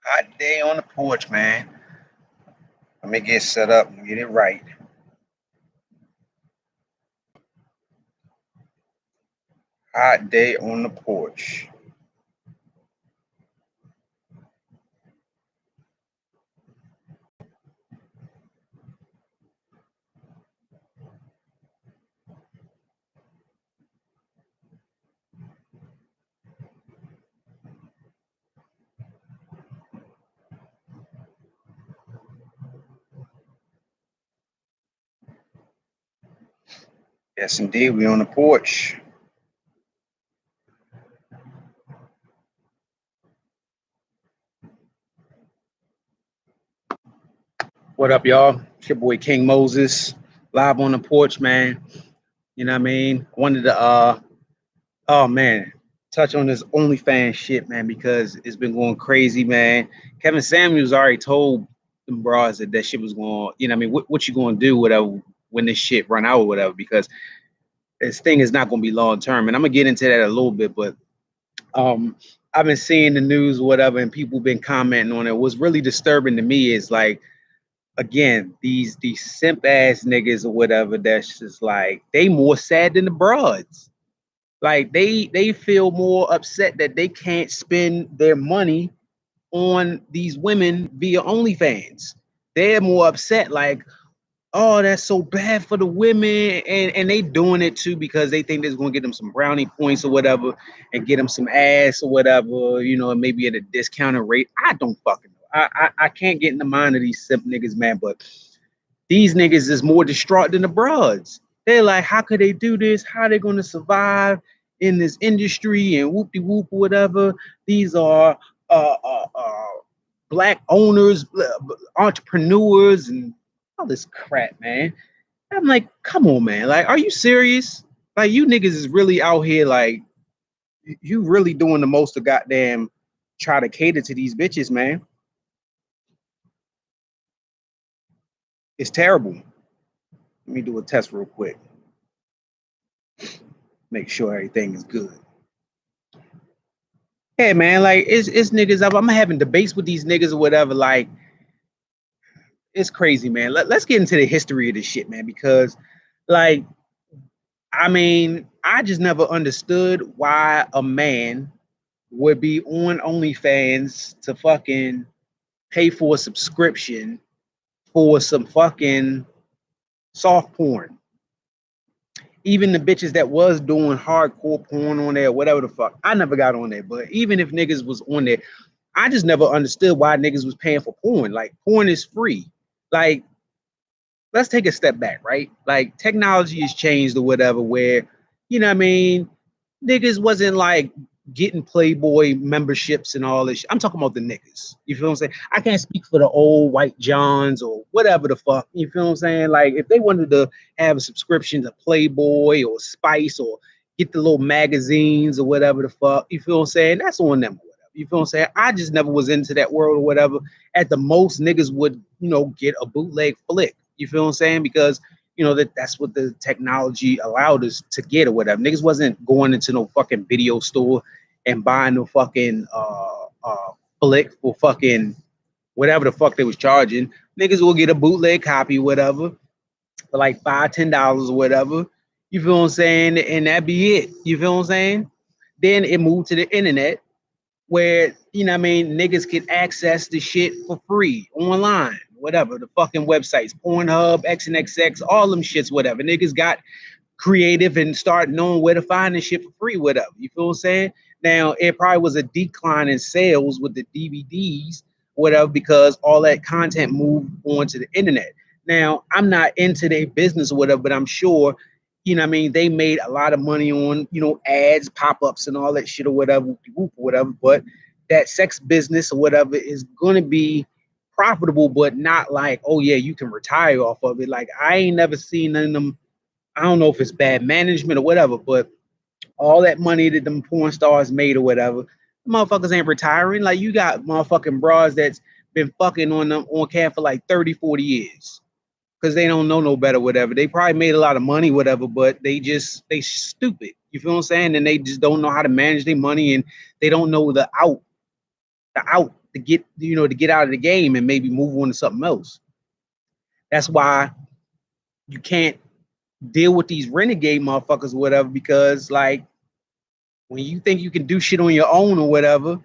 Hot day on the porch, man. Let me get set up and get it right. Hot day on the porch. Yes, indeed, we on the porch. What up, y'all? It's your boy King Moses, live on the porch, man. You know what I mean? Wanted to oh man, touch on this OnlyFans shit, man, because it's been going crazy, man. Kevin Samuels already told them bras that shit was going, you know what I mean, what you gonna do, whatever, when this shit run out or whatever, because this thing is not gonna be long term. And I'm gonna get into that a little bit, but um I've been seeing the news, whatever, and people been commenting on it. What's really disturbing to me is like, again, these simp ass niggas or whatever, that's just like they more sad than the broads. Like they feel more upset that they can't spend their money on these women via OnlyFans. They're more upset, like, oh, that's so bad for the women, and they doing it too because they think it's gonna get them some brownie points or whatever, and get them some ass or whatever, and maybe at a discounted rate. I don't fucking know. I can't get in the mind of these simp niggas, man. But these niggas is more distraught than the broads. They're like, how could they do this? How are they gonna survive in this industry and whoop de whoop or whatever? These are black owners, entrepreneurs, and all this crap, man. I'm like, come on, man. Like, are you serious? Like, you niggas is really out here, like, you really doing the most to goddamn try to cater to these bitches, man. It's terrible. Let me do a test real quick. Make sure everything is good. Hey, man, like, it's niggas up. I'm having debates with these niggas or whatever. Like, it's crazy, man. Let's get into the history of this shit, man, because, like, I mean, I just never understood why a man would be on OnlyFans to fucking pay for a subscription for some fucking soft porn. Even the bitches that was doing hardcore porn on there, whatever the fuck, I never got on there. But even if niggas was on there, I just never understood why niggas was paying for porn. Like, porn is free. Like, let's take a step back, right? Like, technology has changed or whatever, where, you know what I mean, niggas wasn't like getting Playboy memberships and all this. I'm talking about the niggas. You feel what I'm saying? I can't speak for the old white Johns or whatever the fuck. You feel what I'm saying? Like, if they wanted to have a subscription to Playboy or Spice or get the little magazines or whatever the fuck, you feel what I'm saying? That's on them or whatever. You feel what I'm saying? I just never was into that world or whatever. At the most, niggas would, get a bootleg flick. You feel what I'm saying? Because that's what the technology allowed us to get or whatever. Niggas wasn't going into no fucking video store and buying no fucking flick for fucking whatever the fuck they was charging. Niggas will get a bootleg copy, whatever, for like $5, $10 or whatever. You feel what I'm saying? And that be it. You feel what I'm saying? Then it moved to the internet where, niggas can access the shit for free online, whatever, the fucking websites, Pornhub, XNXX, all them shits, whatever. Niggas got creative and start knowing where to find this shit for free, whatever. You feel what I'm saying? Now, it probably was a decline in sales with the DVDs, whatever, because all that content moved onto the internet. Now, I'm not into their business or whatever, but I'm sure, they made a lot of money on, ads, pop-ups and all that shit or whatever, whatever. But that sex business or whatever is going to be profitable, but not like, oh yeah, you can retire off of it. Like, I ain't never seen none of them. I don't know if it's bad management or whatever, but all that money that them porn stars made or whatever, motherfuckers ain't retiring. Like, you got motherfucking bras that's been fucking on them on cam for like 30, 40 years because they don't know no better, whatever. They probably made a lot of money, whatever, but they stupid. You feel what I'm saying? And they just don't know how to manage their money, and they don't know the out. to get, to get out of the game and maybe move on to something else. That's why you can't deal with these renegade motherfuckers or whatever, because like when you think you can do shit on your own or whatever,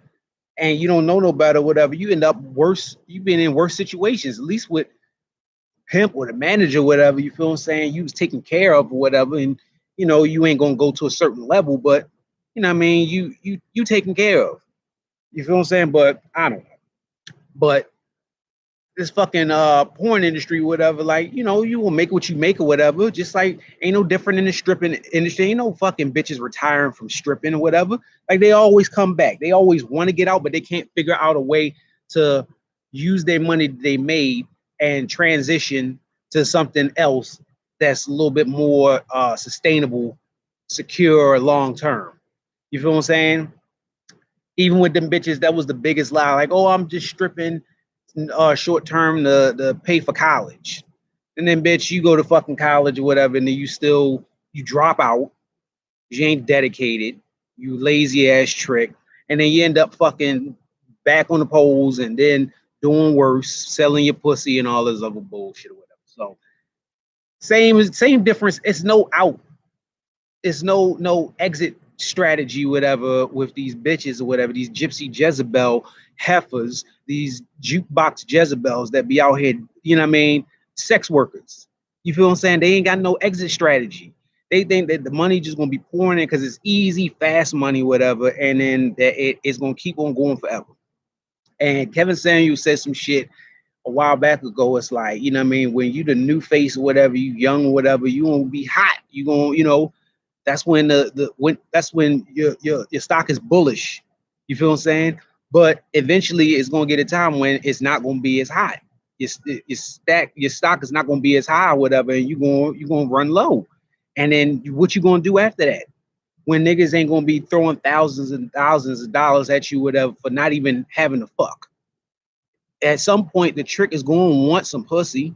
and you don't know no better or whatever, you end up worse. You've been in worse situations, at least with pimp or the manager or whatever, you feel what I'm saying? You was taken care of or whatever, and you ain't gonna go to a certain level, but what I mean, you taken care of. You feel what I'm saying? But I don't know. But this fucking porn industry, whatever, like, you will make what you make or whatever. Just like ain't no different in the stripping industry. Ain't no fucking bitches retiring from stripping or whatever. Like they always come back. They always want to get out, but they can't figure out a way to use their money they made and transition to something else that's a little bit more sustainable, secure, long term. You feel what I'm saying? Even with them bitches, that was the biggest lie. Like, oh, I'm just stripping short term to pay for college. And then, bitch, you go to fucking college or whatever, and then you drop out. You ain't dedicated. You lazy ass trick. And then you end up fucking back on the poles and then doing worse, selling your pussy and all this other bullshit or whatever. So same difference. It's no out. It's no exit strategy, whatever, with these bitches or whatever, these gypsy Jezebel heifers, these jukebox Jezebels that be out here, sex workers. You feel what I'm saying? They ain't got no exit strategy. They think that the money just gonna be pouring in because it's easy, fast money, whatever, and then that it's gonna keep on going forever. And Kevin Samuels said some shit a while back ago. It's like, when you the new face or whatever, you young or whatever, you gonna be hot. You gonna, that's when that's when your stock is bullish. You feel what I'm saying? But eventually it's gonna get a time when it's not gonna be as high. Your stock is not gonna be as high or whatever, and you're gonna run low. And then what you gonna do after that? When niggas ain't gonna be throwing thousands and thousands of dollars at you, whatever, for not even having to fuck. At some point, the trick is going to want some pussy.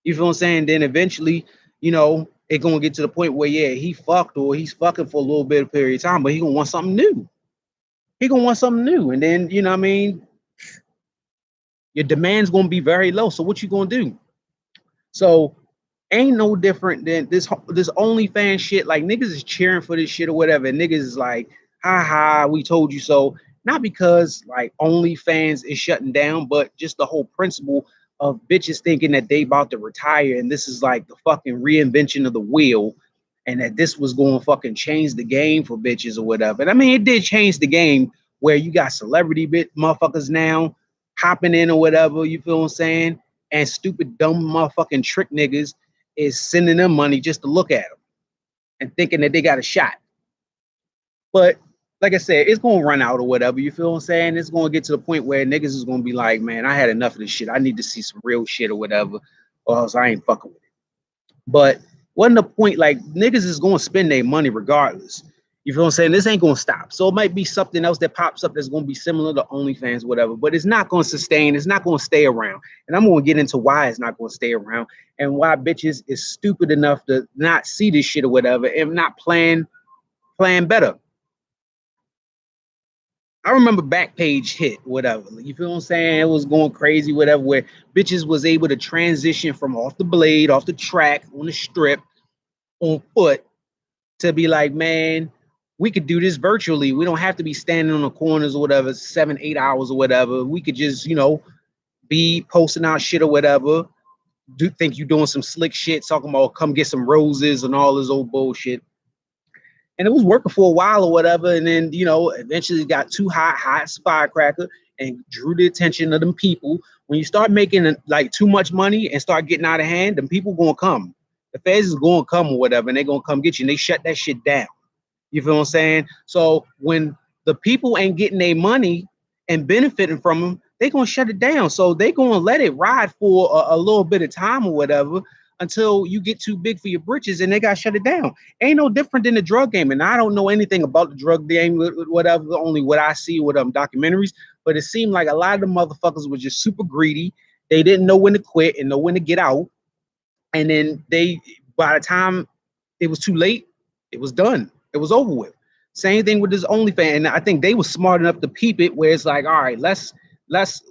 You feel what I'm saying? Then eventually, it's gonna get to the point where he fucked or he's fucking for a little bit of period of time, but he gonna want something new. He gonna want something new, and then your demand's gonna be very low. So what you gonna do? So ain't no different than this OnlyFans shit. Like niggas is cheering for this shit or whatever. And niggas is like, ha ha, we told you so. Not because like OnlyFans is shutting down, but just the whole principle of bitches thinking that they about to retire and this is like the fucking reinvention of the wheel, and that this was going to fucking change the game for bitches or whatever. And I mean, it did change the game where you got celebrity motherfuckers now hopping in or whatever, you feel what I'm saying? And stupid, dumb motherfucking trick niggas is sending them money just to look at them and thinking that they got a shot. But like I said, it's going to run out or whatever. You feel what I'm saying? It's going to get to the point where niggas is going to be like, man, I had enough of this shit. I need to see some real shit or whatever, or else I ain't fucking with it. But wasn't the point, like, niggas is going to spend their money regardless. You feel what I'm saying? This ain't going to stop. So it might be something else that pops up that's going to be similar to OnlyFans, whatever, but it's not going to sustain. It's not going to stay around. And I'm going to get into why it's not going to stay around and why bitches is stupid enough to not see this shit or whatever and not plan better. I remember Backpage hit, whatever. You feel what I'm saying? It was going crazy, whatever, where bitches was able to transition from off the blade, off the track, on the strip, on foot, to be like, man, we could do this virtually. We don't have to be standing on the corners or whatever, 7-8 hours or whatever. We could just, be posting out shit or whatever. Think you doing some slick shit, talking about come get some roses and all this old bullshit. And it was working for a while or whatever. And then, eventually it got too hot firecracker, and drew the attention of them people. When you start making like too much money and start getting out of hand, them people gonna come. The feds is gonna come or whatever, and they gonna come get you. And they shut that shit down. You feel what I'm saying? So when the people ain't getting their money and benefiting from them, they gonna shut it down. So they gonna let it ride for a little bit of time or whatever, until you get too big for your britches and they got to shut it down. Ain't no different than the drug game. And I don't know anything about the drug game, whatever, only what I see with documentaries. But it seemed like a lot of the motherfuckers were just super greedy. They didn't know when to quit and know when to get out. And then by the time it was too late, it was done. It was over with. Same thing with this OnlyFans. And I think they were smart enough to peep it, where it's like, all right, let's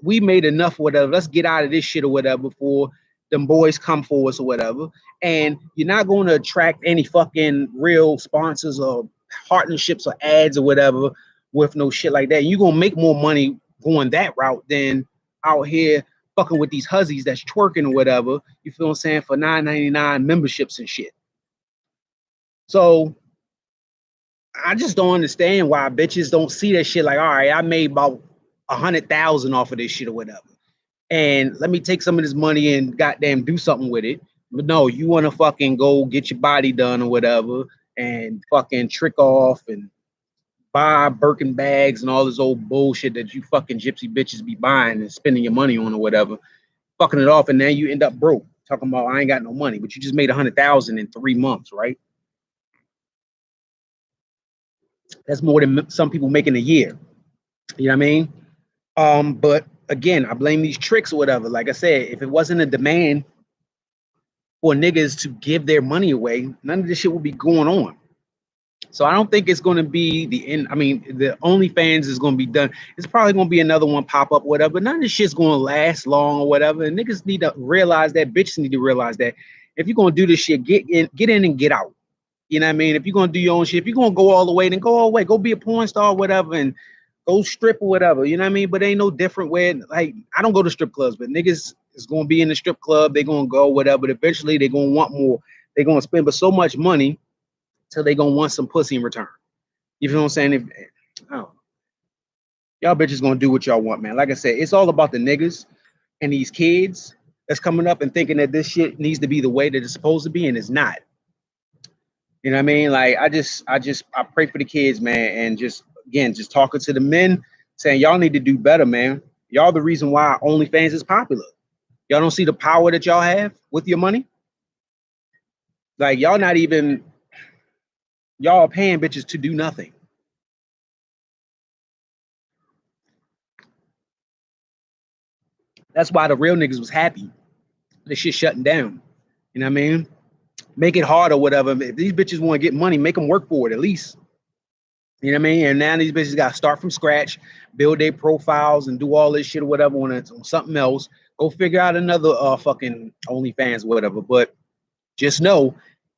we made enough, whatever. Let's get out of this shit or whatever before them boys come for us or whatever. And you're not going to attract any fucking real sponsors or partnerships or ads or whatever with no shit like that. You're gonna make more money going that route than out here fucking with these hussies that's twerking or whatever. You feel what I'm saying? For $9.99 memberships and shit. So I just don't understand why bitches don't see that shit. Like, all right, I made about 100,000 off of this shit or whatever, and let me take some of this money and goddamn do something with it. But no, you want to fucking go get your body done or whatever, and fucking trick off and buy Birkin bags and all this old bullshit that you fucking gypsy bitches be buying and spending your money on or whatever, fucking it off, and then you end up broke. Talking about I ain't got no money, but you just made 100,000 in 3 months, right? That's more than some people make in a year. You know what I mean? But again, I blame these tricks or whatever. Like I said, if it wasn't a demand for niggas to give their money away, none of this shit would be going on. So I don't think it's going to be the end. I mean, the OnlyFans is going to be done. It's probably going to be another one pop up, whatever. None of this shit's going to last long or whatever. And niggas need to realize that. Bitches need to realize that. If you're going to do this shit, get in and get out. You know what I mean? If you're going to do your own shit, if you're going to go all the way, then go all the way. Go be a porn star or whatever and go strip or whatever. You know what I mean? But ain't no different way. Like, I don't go to strip clubs, but niggas is going to be in the strip club. They're going to go whatever. But eventually they're going to want more. They're going to spend but so much money till they're going to want some pussy in return. You feel what I'm saying? I don't know. Y'all bitches going to do what y'all want, man. Like I said, it's all about the niggas and these kids that's coming up and thinking that this shit needs to be the way that it's supposed to be, and it's not. You know what I mean? Like, I pray for the kids, man, and just talking to the men, saying y'all need to do better, man. Y'all the reason why OnlyFans is popular. Y'all don't see the power that y'all have with your money. Like, y'all are paying bitches to do nothing. That's why the real niggas was happy. This shit shutting down. You know what I mean? Make it hard or whatever. If these bitches want to get money, make them work for it at least. You know what I mean? And now these bitches got to start from scratch, build their profiles, and do all this shit or whatever on something else. Go figure out another fucking OnlyFans or whatever. But just know,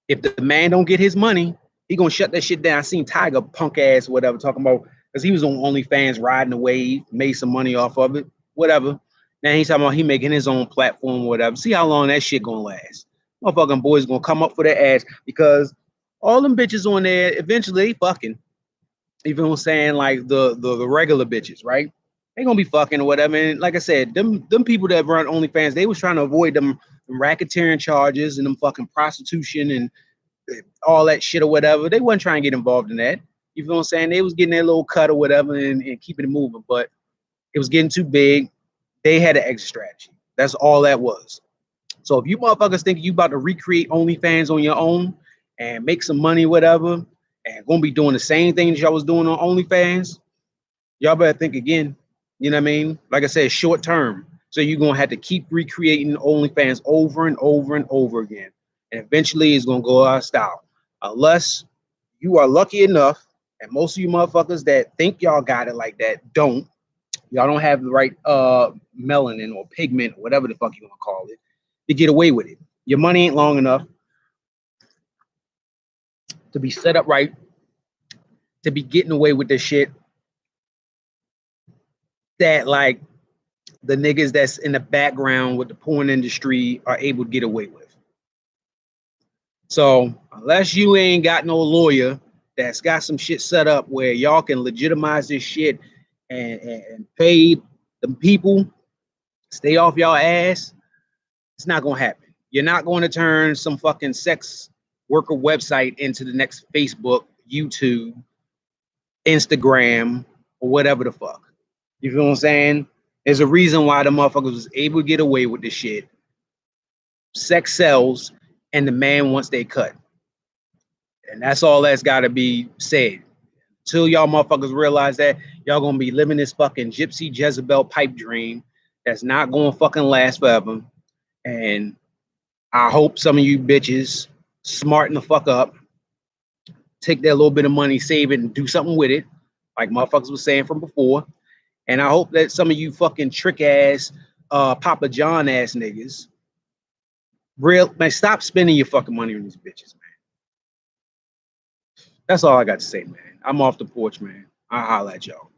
if the man don't get his money, he gonna shut that shit down. I seen Tiger punk ass or whatever talking about, because he was on OnlyFans riding the wave, made some money off of it, whatever. Now he's talking about he making his own platform or whatever. See how long that shit gonna last. Motherfucking boys gonna come up for their ass because all them bitches on there eventually they fucking. You feel what I'm saying? Like the regular bitches, right? They gonna be fucking or whatever. And like I said, them people that run OnlyFans, they was trying to avoid them racketeering charges and them fucking prostitution and all that shit or whatever. They wasn't trying to get involved in that. You feel what I'm saying? They was getting their little cut or whatever and keeping it moving, but it was getting too big. They had an exit strategy. That's all that was. So if you motherfuckers think you about to recreate OnlyFans on your own and make some money, whatever, and gonna be doing the same things y'all was doing on OnlyFans, y'all better think again. You know what I mean? Like I said, short term. So you're gonna have to keep recreating OnlyFans over and over and over again. And eventually it's gonna go out of style. Unless you are lucky enough, and most of you motherfuckers that think y'all got it like that don't. Y'all don't have the right melanin or pigment, or whatever the fuck you want to call it, to get away with it. Your money ain't long enough to be set up right, to be getting away with this shit that like the niggas that's in the background with the porn industry are able to get away with. So unless you ain't got no lawyer that's got some shit set up where y'all can legitimize this shit and pay the people, stay off y'all ass, it's not gonna happen. You're not going to turn some fucking sex worker website into the next Facebook, YouTube, Instagram, or whatever the fuck. You feel what I'm saying? There's a reason why the motherfuckers was able to get away with this shit. Sex sells, and the man wants their cut. And that's all that's got to be said. Until y'all motherfuckers realize that, y'all gonna be living this fucking gypsy Jezebel pipe dream that's not gonna fucking last forever. And I hope some of you bitches smarten the fuck up, take that little bit of money, save it, and do something with it, like motherfuckers was saying from before, And I hope that some of you fucking trick ass, Papa John ass niggas, real man, stop spending your fucking money on these bitches, man. That's all I got to say, man. I'm off the porch, man. I'll holler at y'all.